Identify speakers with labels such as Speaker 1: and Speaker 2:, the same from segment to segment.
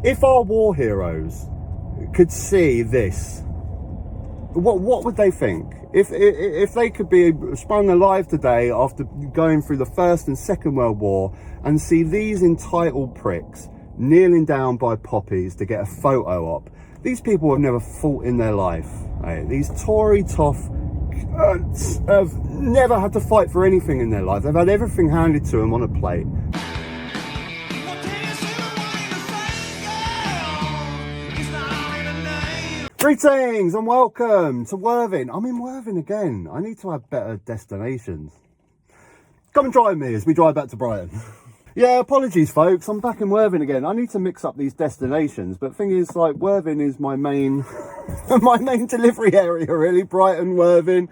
Speaker 1: If our war heroes could see this, what would they think? If they could be sprung alive today after going through the First and Second World War and see these entitled pricks kneeling down by poppies to get a photo op. These people have never fought in their life. Right? These Tory tough have never had to fight for anything in their life. They've had everything handed to them on a plate. Greetings and welcome to Worthing. I'm in Worthing again. I need to have better destinations. Come and join me as we drive back to Brighton. Yeah, apologies folks, I'm back in Worthing again. I need to mix up these destinations, but thing is, like, Worthing is my main my main delivery area really. Brighton, Worthing,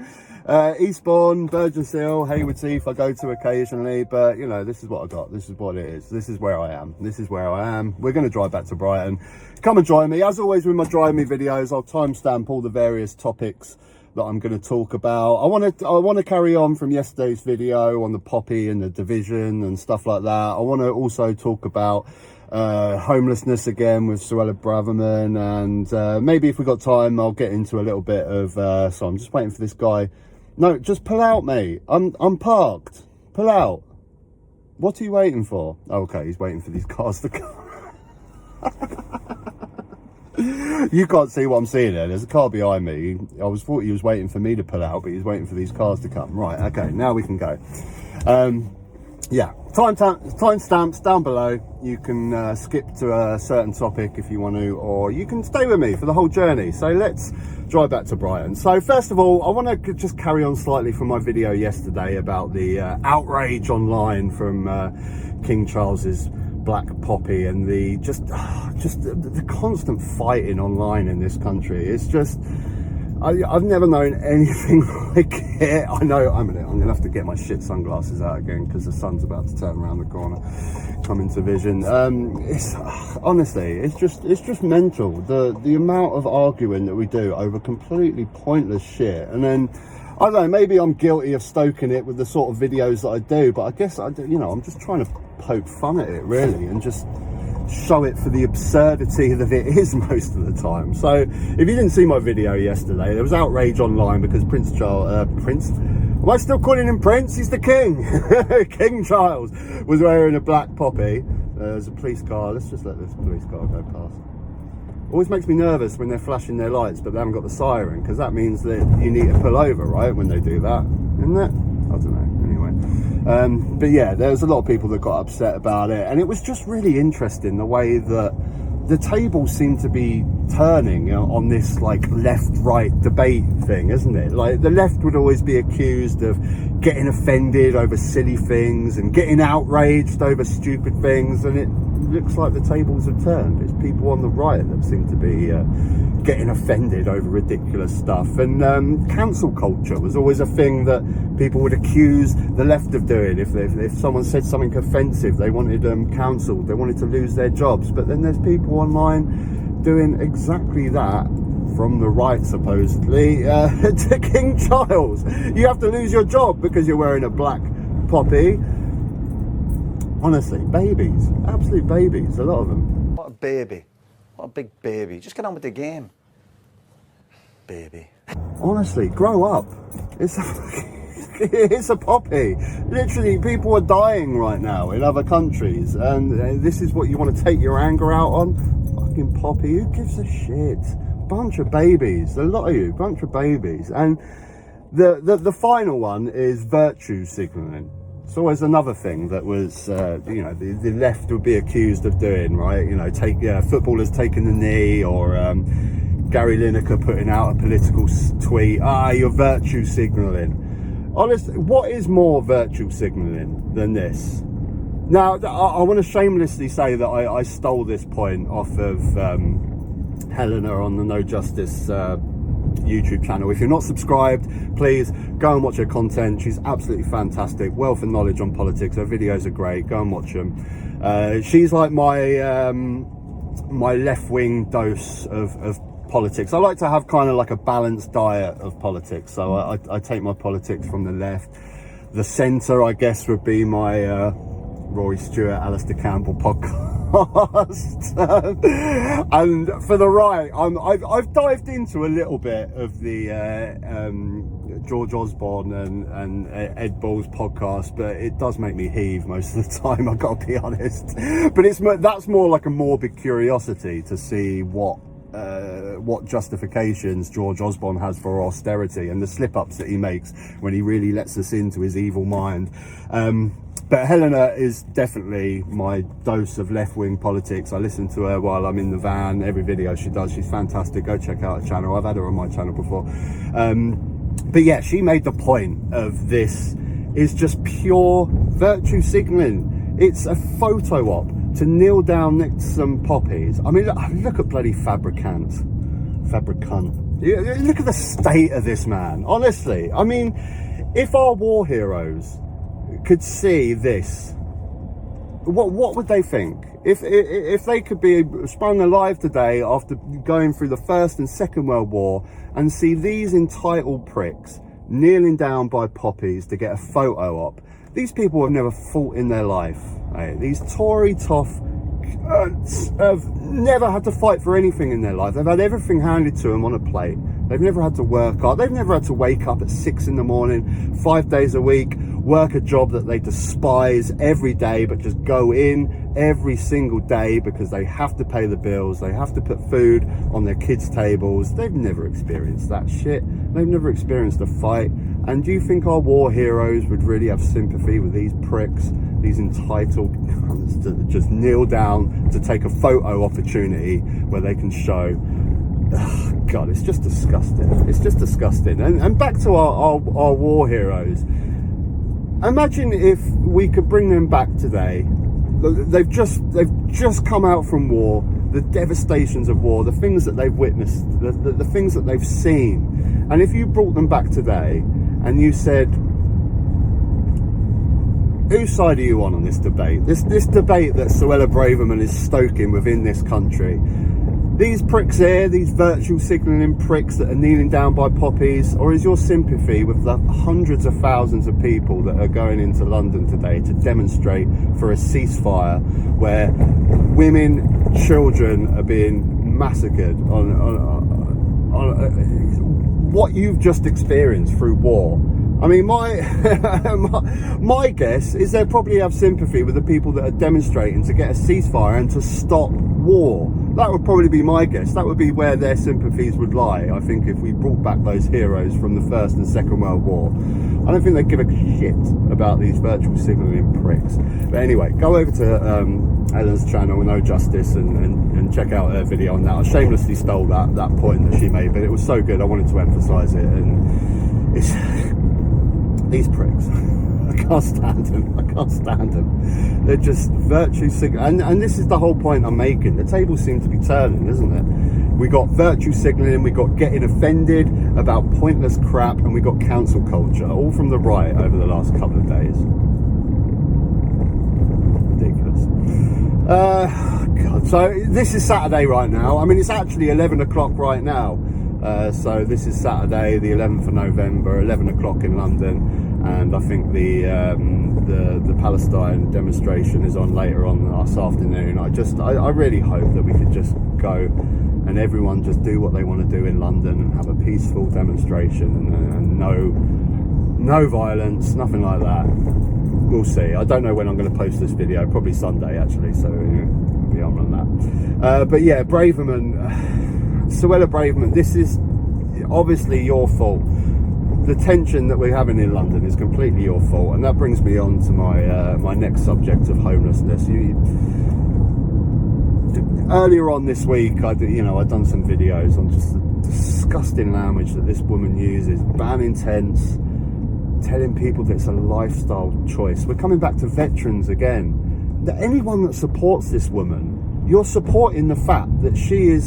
Speaker 1: Eastbourne, Burgess-Hill, Haywards-Heath I go to occasionally, but you know, this is what I got, this is what it is, this is where I am, We're going to drive back to Brighton. Come and join me. As always with my Drive Me videos, I'll timestamp all the various topics that I'm going to talk about. I want to carry on from yesterday's video on the poppy and the division and stuff like that. I want to also talk about homelessness again with Suella Braverman, and maybe if we got time I'll get into a little bit of so I'm just waiting for this guy. No, just pull out, mate. I'm parked. Pull out. What are you waiting for? Oh, okay, he's waiting for these cars to come. You can't see what I'm seeing there. There's a car behind me. I thought he was waiting for me to pull out, but he's waiting for these cars to come. Right, okay, now we can go. Yeah, timestamps down below. You can skip to a certain topic if you want to, or you can stay with me for the whole journey. So let's drive back to Brighton. So first of all, I want to just carry on slightly from my video yesterday about the outrage online from King Charles's black poppy and the just the constant fighting online in this country. It's just I've never known anything like it. I know I'm gonna have to get my shit sunglasses out again because the sun's about to turn around the corner, come into vision. It's honestly, it's just mental, the amount of arguing that we do over completely pointless shit. And then I don't know, maybe I'm guilty of stoking it with the sort of videos that I do, but I guess I'm just trying to poke fun at it really and just show it for the absurdity that it is most of the time. So if you didn't see my video yesterday, there was outrage online because Prince, am I still calling him Prince? He's the king. King Charles was wearing a black poppy. There's a police car. Let's just let this police car go past. Always makes me nervous when they're flashing their lights but they haven't got the siren, because that means that you need to pull over, right, when they do that, isn't it? I don't know, anyway. But yeah, there's a lot of people that got upset about it, and it was just really interesting the way that the tables seem to be turning on this like left-right debate thing, isn't it? Like the left would always be accused of getting offended over silly things and getting outraged over stupid things, and it looks like the tables have turned. It's people on the right that seem to be getting offended over ridiculous stuff. And cancel culture was always a thing that people would accuse the left of doing. If someone said something offensive, they wanted them cancelled, they wanted to lose their jobs. But then there's people online doing exactly that from the right, supposedly, to King Charles. You have to lose your job because you're wearing a black poppy. Honestly, babies, absolute babies, a lot of them.
Speaker 2: What a baby, what a big baby. Just get on with the game, baby.
Speaker 1: Honestly, grow up. It's a poppy. Literally, people are dying right now in other countries, and this is what you want to take your anger out on? Fucking poppy, who gives a shit? Bunch of babies, a lot of you, bunch of babies. And the final one is virtue signalling. It's always another thing that was, the left would be accused of doing, right? You know, footballers taking the knee, or Gary Lineker putting out a political tweet. You're virtue signalling. Honestly, what is more virtue signalling than this? Now, I want to shamelessly say that I stole this point off of Helena on the NoJustice YouTube channel. If you're not subscribed, please go and watch her content. She's absolutely fantastic, wealth of knowledge on politics. Her videos are great, go and watch them. She's like my my left-wing dose of politics. I like to have kind of like a balanced diet of politics, so I take my politics from the left. The centre, I guess, would be my Rory Stewart, Alistair Campbell podcast. podcast. And for the right, I've dived into a little bit of the George Osborne and Ed Bull's podcast, but it does make me heave most of the time, I've got to be honest. But that's more like a morbid curiosity to see what justifications George Osborne has for austerity and the slip-ups that he makes when he really lets us into his evil mind. But Helena is definitely my dose of left-wing politics. I listen to her while I'm in the van. Every video she does, she's fantastic. Go check out her channel. I've had her on my channel before. But yeah, she made the point of this is just pure virtue signalling. It's a photo op to kneel down next to some poppies. I mean, look at bloody fabricant. Look at the state of this man. Honestly, I mean, if our war heroes could see this, what would they think? If they could be sprung alive today after going through the First and Second World War and see these entitled pricks kneeling down by poppies to get a photo op. These people have never fought in their life. Right? These Tory tough have never had to fight for anything in their life. They've had everything handed to them on a plate. They've never had to work hard. They've never had to wake up at 6 in the morning, 5 days a week, work a job that they despise every day, but just go in every single day because they have to pay the bills. They have to put food on their kids' tables. They've never experienced that shit. They've never experienced a fight. And do you think our war heroes would really have sympathy with these pricks, these entitled cunts that just kneel down to take a photo opportunity where they can show? Ugh, God, it's just disgusting. It's just disgusting. And back to our war heroes. Imagine if we could bring them back today. They've just come out from war, the devastations of war, the things that they've witnessed, the things that they've seen. And if you brought them back today and you said, whose side are you on this debate? This debate that Suella Braverman is stoking within this country. These pricks here, these virtue signalling pricks that are kneeling down by poppies, or is your sympathy with the hundreds of thousands of people that are going into London today to demonstrate for a ceasefire where women, children are being massacred on what you've just experienced through war? I mean, my guess is they probably have sympathy with the people that are demonstrating to get a ceasefire and to stop war. That would probably be my guess. That would be where their sympathies would lie, I think, if we brought back those heroes from the First and Second World War. I don't think they'd give a shit about these virtual signalling pricks. But anyway, go over to Ellen's channel, NoJustice, and check out her video on that. I shamelessly stole that point that she made, but it was so good, I wanted to emphasise it. And it's these pricks. I can't stand them. They're just virtue signalling. And this is the whole point I'm making. The tables seem to be turning, isn't it? We got virtue signalling, we got getting offended about pointless crap, and we got cancel culture, all from the right over the last couple of days. Ridiculous. God. So this is Saturday right now. I mean, it's actually 11 o'clock right now. So this is Saturday, the 11th of November, 11 o'clock in London. And I think the Palestine demonstration is on later on this afternoon. I really hope that we could just go and everyone just do what they want to do in London and have a peaceful demonstration and no violence, nothing like that. We'll see. I don't know when I'm going to post this video. Probably Sunday actually. So we'll be on that. But yeah, Braverman, Suella Braverman. This is obviously your fault. The tension that we're having in London is completely your fault, and that brings me on to my next subject of homelessness. Earlier on this week, I'd done some videos on just the disgusting language that this woman uses, banning tents, telling people that it's a lifestyle choice. We're coming back to veterans again. That anyone that supports this woman, you're supporting the fact that she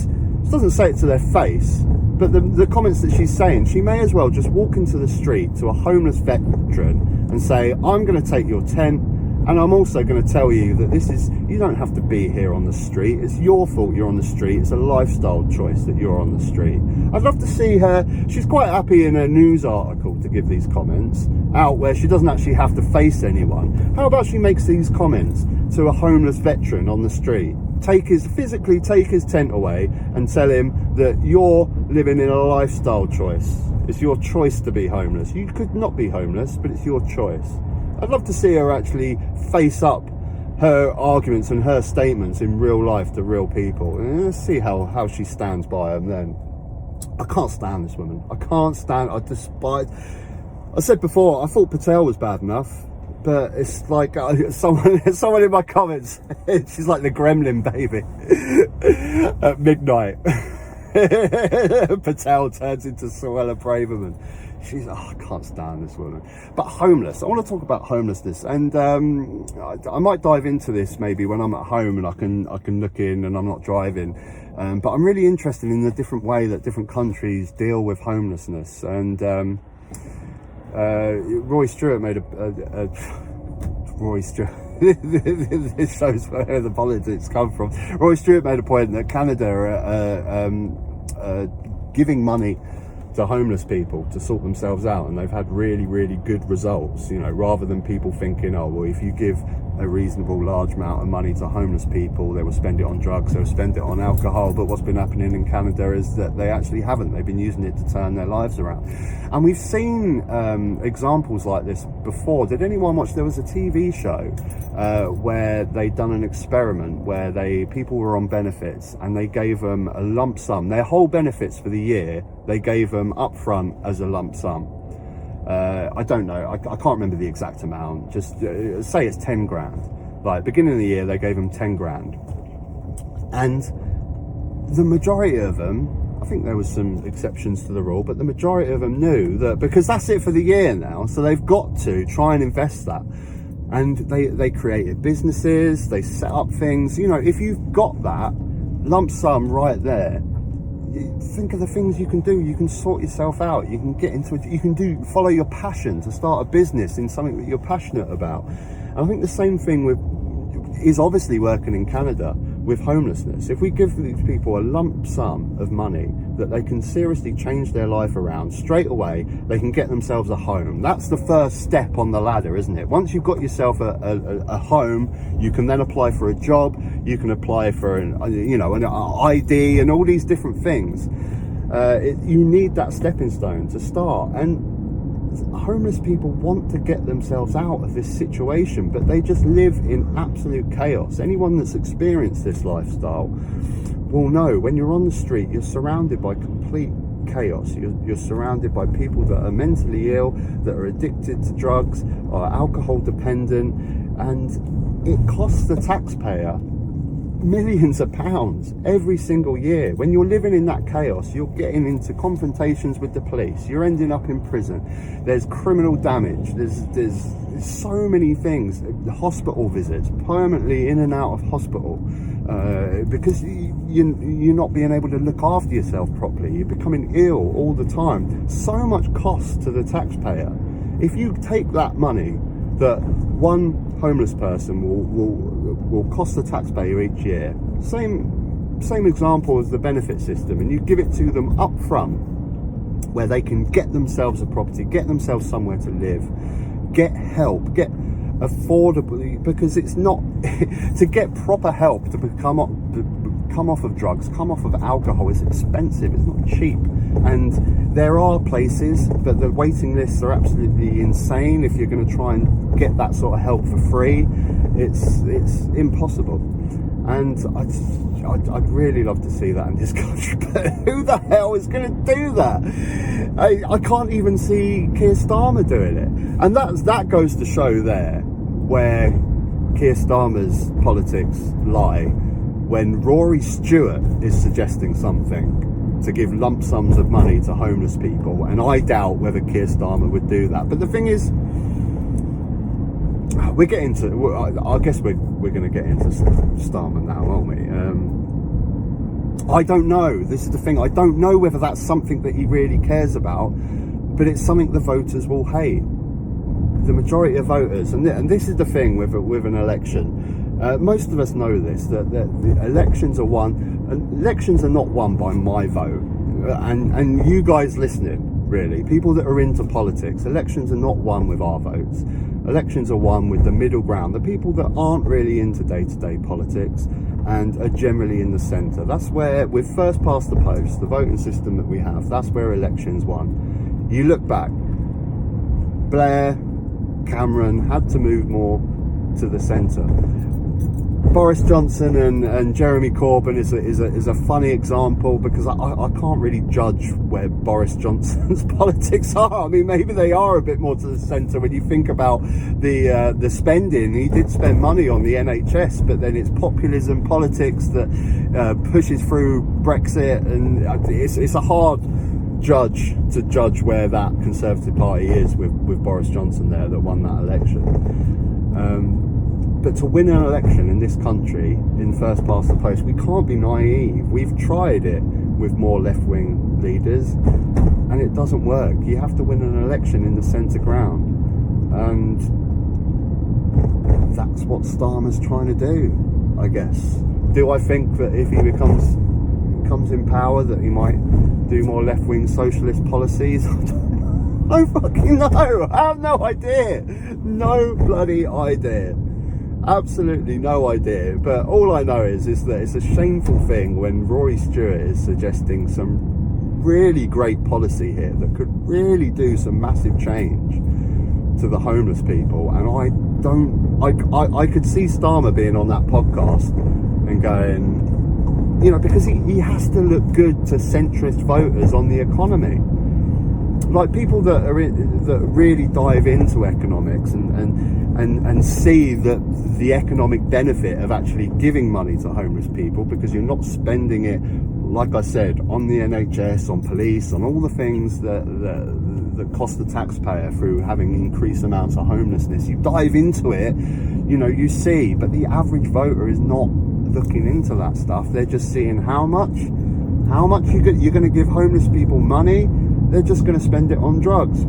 Speaker 1: doesn't say it to their face, but the comments that she's saying, she may as well just walk into the street to a homeless veteran and say, I'm going to take your tent And I'm also going to tell you that you don't have to be here on the street. It's your fault you're on the street. It's a lifestyle choice that you're on the street. I'd love to see her. She's quite happy in a news article to give these comments out where she doesn't actually have to face anyone. How about she makes these comments to a homeless veteran on the street? Physically take his tent away and tell him that you're living in a lifestyle choice. It's your choice to be homeless. You could not be homeless, but it's your choice. I'd love to see her actually face up her arguments and her statements in real life to real people. And let's see how she stands by them then. I can't stand this woman. I despise... I said before, I thought Patel was bad enough, but it's like someone in my comments, she's like the gremlin baby at midnight. Patel turns into Suella Braverman. I can't stand this woman. But homeless, I want to talk about homelessness, and I might dive into this maybe when I'm at home and I can look in and I'm not driving. But I'm really interested in the different way that different countries deal with homelessness. And Roy Stewart made Roy Stewart. This shows where the politics come from. Roy Stewart made a point that Canada are giving money to homeless people to sort themselves out, and they've had really, really good results, you know, rather than people thinking, oh well, if you give a reasonable large amount of money to homeless people, they will spend it on drugs, they'll spend it on alcohol. But what's been happening in Canada is that they actually haven't. They've been using it to turn their lives around, and we've seen examples like this before. Did anyone watch? There was a TV show where they'd done an experiment where people were on benefits, and they gave them a lump sum, their whole benefits for the year. They gave them up front as a lump sum. I don't know, I can't remember the exact amount. Just say it's 10 grand. Like, beginning of the year, they gave them 10 grand. And the majority of them, I think there was some exceptions to the rule, but the majority of them knew that because that's it for the year now, so they've got to try and invest that. And they created businesses, they set up things. You know, if you've got that lump sum right there, think of the things you can do. You can sort yourself out. You can get into it. You can follow your passion to start a business in something that you're passionate about. And I think the same thing is obviously working in Canada with homelessness. If we give these people a lump sum of money that they can seriously change their life around straight away, they can get themselves a home. That's the first step on the ladder, isn't it? Once you've got yourself a home, you can then apply for a job. You can apply for an ID and all these different things. You need that stepping stone to start. And homeless people want to get themselves out of this situation, but they just live in absolute chaos. Anyone that's experienced this lifestyle will know when you're on the street, you're surrounded by complete chaos. You're surrounded by people that are mentally ill, that are addicted to drugs, or alcohol dependent, and it costs the taxpayer millions of pounds every single year. When you're living in that chaos, you're getting into confrontations with the police, you're ending up in prison, there's criminal damage, there's so many things, hospital visits, permanently in and out of hospital, because you're not being able to look after yourself properly, you're becoming ill all the time. So much cost to the taxpayer. If you take that money that one homeless person will cost the taxpayer each year, same example as the benefit system, and you give it to them up front where they can get themselves a property, get themselves somewhere to live, get help, get affordably, because it's not to get proper help to come off of drugs, come off of alcohol, is expensive, it's not cheap. And there are places, but the waiting lists are absolutely insane. If you're going to try and get that sort of help for free, it's impossible. And I'd really love to see that in this country, but who the hell is going to do that? I can't even see Keir Starmer doing it. And that goes to show there where Keir Starmer's politics lie, when Rory Stewart is suggesting something to give lump sums of money to homeless people, and I doubt whether Keir Starmer would do that. But the thing is, I guess we're going to get into Starmer now, aren't we? I don't know. This is the thing. I don't know whether that's something that he really cares about, but it's something the voters will hate. the majority of voters, and this is the thing with an election. Most of us know this, that the elections are won. Elections are not won by my vote, and you guys listening, really, people that are into politics. Elections are not won with our votes. Elections are won with the middle ground, the people that aren't really into day-to-day politics and are generally in the centre. That's where, with first past the post, the voting system that we have, that's where elections won. You look back, Blair, Cameron had to move more to the centre. Boris Johnson and Jeremy Corbyn is a funny example, because I can't really judge where Boris Johnson's politics are. I mean, maybe they are a bit more to the centre when you think about the spending. He did spend money on the NHS, but then it's populism politics that pushes through Brexit, and it's a hard judge to judge where that Conservative Party is with Boris Johnson there that won that election. But to win an election in this country, in first past the post, we can't be naive. We've tried it with more left-wing leaders, and it doesn't work. You have to win an election in the centre ground, and that's what Starmer's trying to do, I guess. Do I think that if he becomes in power that he might do more left-wing socialist policies? I don't fucking know. I have no idea. No bloody idea. Absolutely no idea. But all I know is that it's a shameful thing when Rory Stewart is suggesting some really great policy here that could really do some massive change to the homeless people. And I could see Starmer being on that podcast and going, you know, because he has to look good to centrist voters on the economy. Like people that really dive into economics and see that the economic benefit of actually giving money to homeless people, because you're not spending it, like I said, on the NHS, on police, on all the things that cost the taxpayer through having increased amounts of homelessness. You dive into it, you know, you see, but the average voter is not looking into that stuff. They're just seeing how much you're going to give homeless people money. They're just going to spend it on drugs.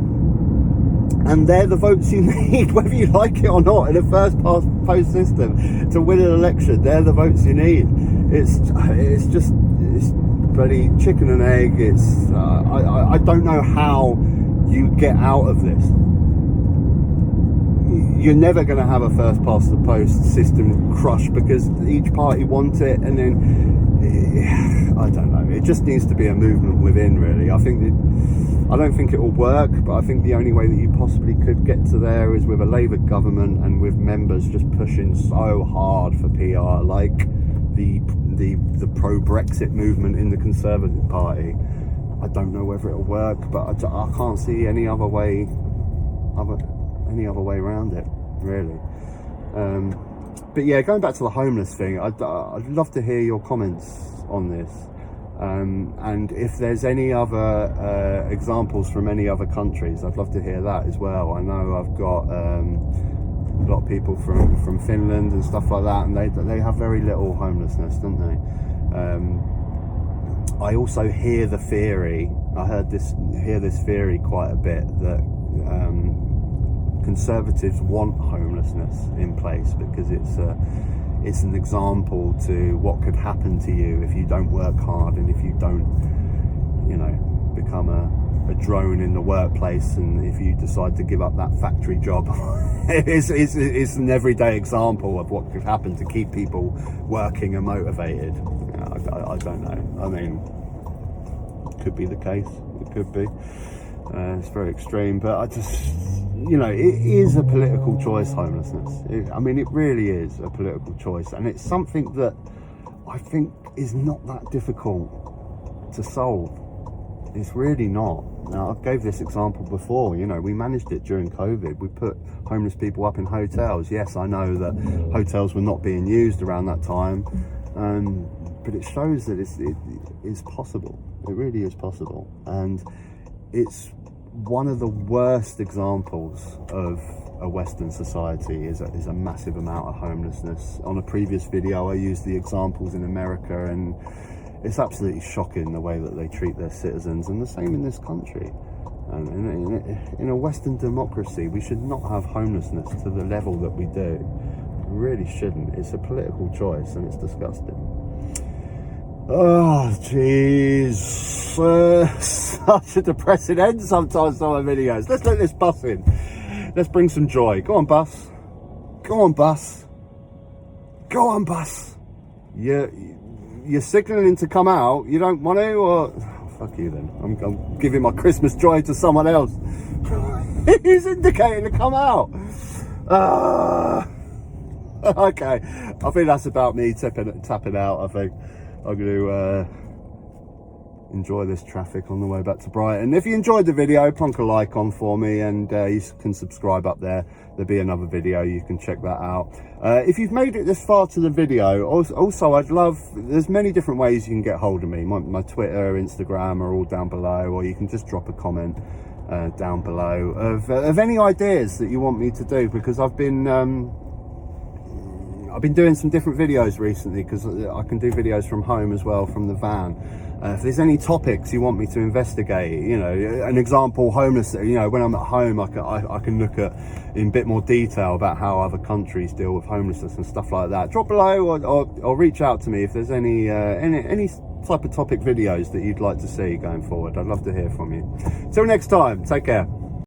Speaker 1: And they're the votes you need, whether you like it or not, in a first past post system to win an election. They're the votes you need. It's bloody chicken and egg. I don't know how you get out of this. You're never going to have a first past the post system crushed, because each party wants it, and then I don't know. It just needs to be a movement within, really. I don't think it will work, but I think the only way that you possibly could get to there is with a Labour government and with members just pushing so hard for PR, like the pro-Brexit movement in the Conservative Party. I don't know whether it'll work, but I can't see any other way around it, really. But yeah, going back to the homeless thing, I'd love to hear your comments on this. And if there's any other examples from any other countries, I'd love to hear that as well. I know I've got a lot of people from Finland and stuff like that, and they have very little homelessness, don't they? I also hear the theory. I hear this theory quite a bit, that Conservatives want homelessness in place because it's an example to what could happen to you if you don't work hard, and if you don't, you know, become a drone in the workplace, and if you decide to give up that factory job. it's an everyday example of what could happen to keep people working and motivated. I don't know. I mean, it could be the case. It could be. It's very extreme, but I just, you know, it is a political choice, homelessness. It really is a political choice, and it's something that I think is not that difficult to solve. It's really not. Now, I gave this example before. You know, we managed it during COVID. We put homeless people up in hotels. Yes, I know that hotels were not being used around that time, but it shows that it is possible. It really is possible, and it's one of the worst examples of a Western society is a massive amount of homelessness. On a previous video, I used the examples in America, and it's absolutely shocking the way that they treat their citizens, and the same in this country. And in a Western democracy, we should not have homelessness to the level that we do. We really shouldn't. It's a political choice, and it's disgusting. Oh, jeez. Such a depressing end sometimes, some of my videos. Let's let this bus in. Let's bring some joy. Go on, bus. Go on, bus. Go on, bus. You're signalling to come out. You don't want to, or... Fuck you then. I'm giving my Christmas joy to someone else. He's indicating to come out. Okay. I think that's about me tapping out. I think I'm going to enjoy this traffic on the way back to Brighton. If you enjoyed the video, plonk a like on for me, and you can subscribe up there. There'll be another video, you can check that out. If you've made it this far to the video, also I'd love, there's many different ways you can get hold of me. My Twitter, Instagram are all down below, or you can just drop a comment down below of any ideas that you want me to do, because I've been doing some different videos recently, because I can do videos from home as well, from the van. If there's any topics you want me to investigate, you know, an example, homeless, you know, when I'm at home, I can look at in a bit more detail about how other countries deal with homelessness and stuff like that. Drop below or reach out to me if there's any type of topic videos that you'd like to see going forward. I'd love to hear from you. Till next time, take care.